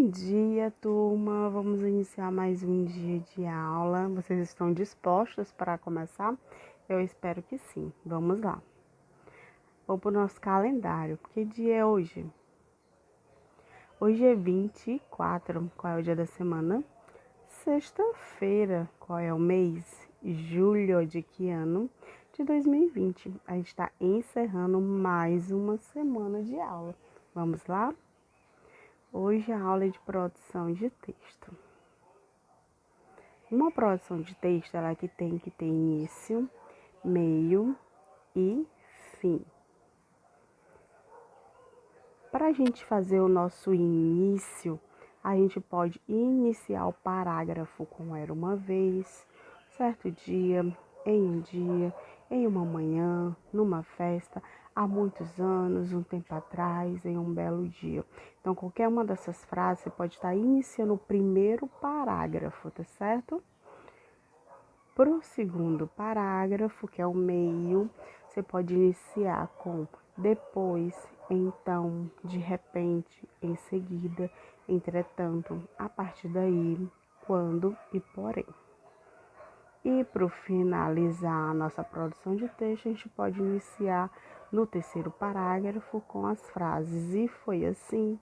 Bom dia, turma! Vamos iniciar mais um dia de aula. Vocês estão dispostos para começar? Eu espero que sim. Vamos lá. Vamos para o nosso calendário. Que dia é hoje? Hoje é 24. Qual é o dia da semana? Sexta-feira. Qual é o mês? Julho de que ano? De 2020. A gente está encerrando mais uma semana de aula. Vamos lá? Hoje a aula é de produção de texto. Uma produção de texto, ela tem que ter início, meio e fim. Para a gente fazer o nosso início, a gente pode iniciar o parágrafo com era uma vez, certo dia, em uma manhã, numa festa, há muitos anos, um tempo atrás, em um belo dia. Então, qualquer uma dessas frases você pode estar iniciando o primeiro parágrafo, tá certo? Para o segundo parágrafo, que é o meio, você pode iniciar com depois, então, de repente, em seguida, entretanto, a partir daí, quando e porém. E para finalizar a nossa produção de texto, a gente pode iniciar no terceiro parágrafo com as frases e foi assim,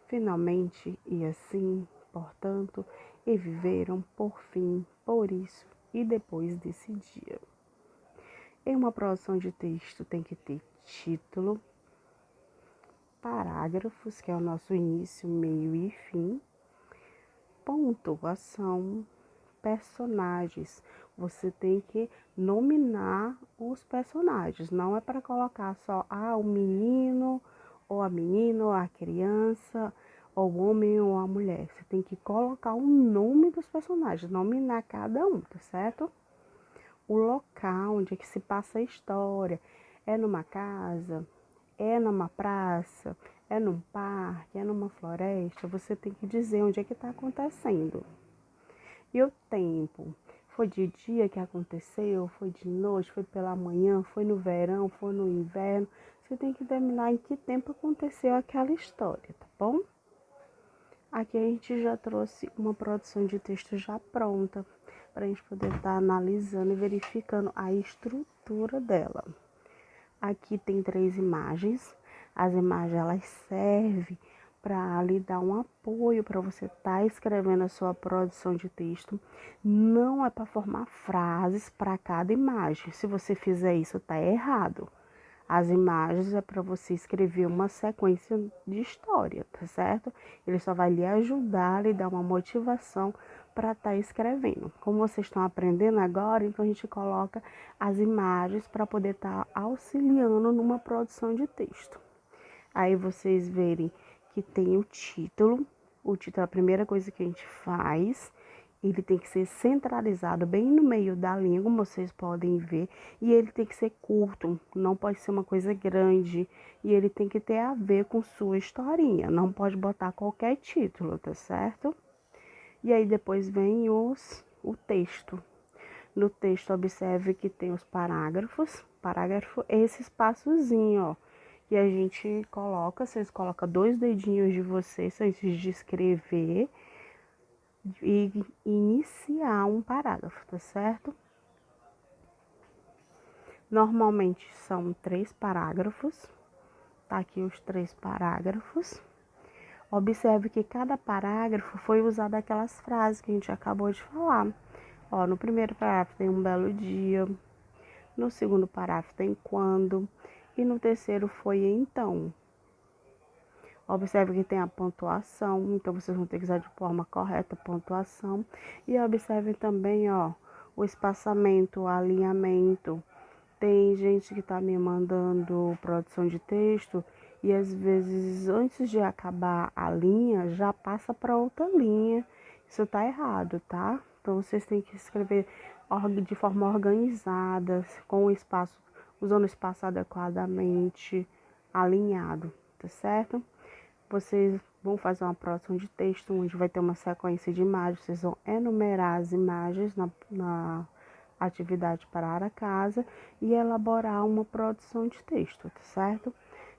finalmente e assim, portanto, e viveram por fim, por isso e depois desse dia. Em uma produção de texto tem que ter título, parágrafos, que é o nosso início, meio e fim, pontuação, personagens. Você tem que nominar os personagens. Não é para colocar só o menino, ou a menina, ou a criança, ou o homem ou a mulher. Você tem que colocar o nome dos personagens, nominar cada um, tá certo? O local onde é que se passa a história. É numa casa, é numa praça, é num parque, é numa floresta. Você tem que dizer onde é que está acontecendo. E o tempo? Foi de dia que aconteceu? Foi de noite? Foi pela manhã? Foi no verão? Foi no inverno? Você tem que determinar em que tempo aconteceu aquela história, tá bom? Aqui a gente já trouxe uma produção de texto já pronta, para a gente poder estar analisando e verificando a estrutura dela. Aqui tem 3 imagens. As imagens elas servem para lhe dar um apoio para você estar escrevendo a sua produção de texto. Não é para formar frases para cada imagem. Se você fizer isso, tá errado. As imagens é para você escrever uma sequência de história, tá certo? Ele só vai lhe ajudar, lhe dar uma motivação para estar escrevendo. Como vocês estão aprendendo agora, então a gente coloca as imagens para poder estar auxiliando numa produção de texto. Aí vocês verem que tem o título. O título é a primeira coisa que a gente faz. Ele tem que ser centralizado bem no meio da linha, como vocês podem ver. E ele tem que ser curto, não pode ser uma coisa grande. E ele tem que ter a ver com sua historinha. Não pode botar qualquer título, tá certo? E aí depois vem o texto. No texto, observe que tem os parágrafos. Parágrafo é esse espaçozinho, ó. E a gente coloca, vocês colocam 2 dedinhos de vocês antes de escrever e iniciar um parágrafo, tá certo? Normalmente são 3 parágrafos. Tá aqui os 3 parágrafos. Observe que cada parágrafo foi usado aquelas frases que a gente acabou de falar. Ó, no primeiro parágrafo tem um belo dia. No segundo parágrafo tem quando. E no terceiro foi então. Observe que tem a pontuação, então vocês vão ter que usar de forma correta a pontuação. E observe também, ó, o espaçamento, o alinhamento. Tem gente que tá me mandando produção de texto e às vezes antes de acabar a linha já passa para outra linha. Isso tá errado, tá? Então vocês têm que escrever de forma organizada, com o espaço, usando o espaço adequadamente alinhado, tá certo? Vocês vão fazer uma produção de texto onde vai ter uma sequência de imagens. Vocês vão enumerar as imagens na atividade para a casa e elaborar uma produção de texto, tá certo?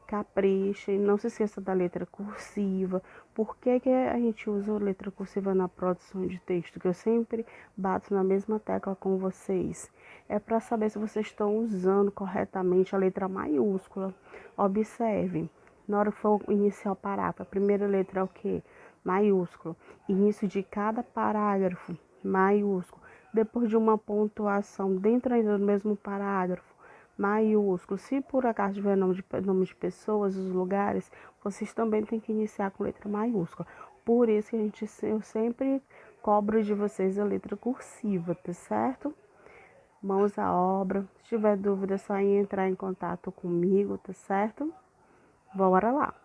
Caprichem, não se esqueça da letra cursiva. Por que que a gente usa a letra cursiva na produção de texto? Que eu sempre bato na mesma tecla com vocês. É para saber se vocês estão usando corretamente a letra maiúscula. Observe, na hora que for iniciar o parágrafo, a primeira letra é o quê? Maiúsculo. Início de cada parágrafo, maiúsculo. Depois de uma pontuação dentro ainda do mesmo parágrafo, maiúsculo. Se por acaso tiver nome de pessoas, os lugares, vocês também têm que iniciar com letra maiúscula. Por isso que eu sempre cobro de vocês a letra cursiva, tá certo? Mãos à obra. Se tiver dúvida, é só entrar em contato comigo, tá certo? Bora lá!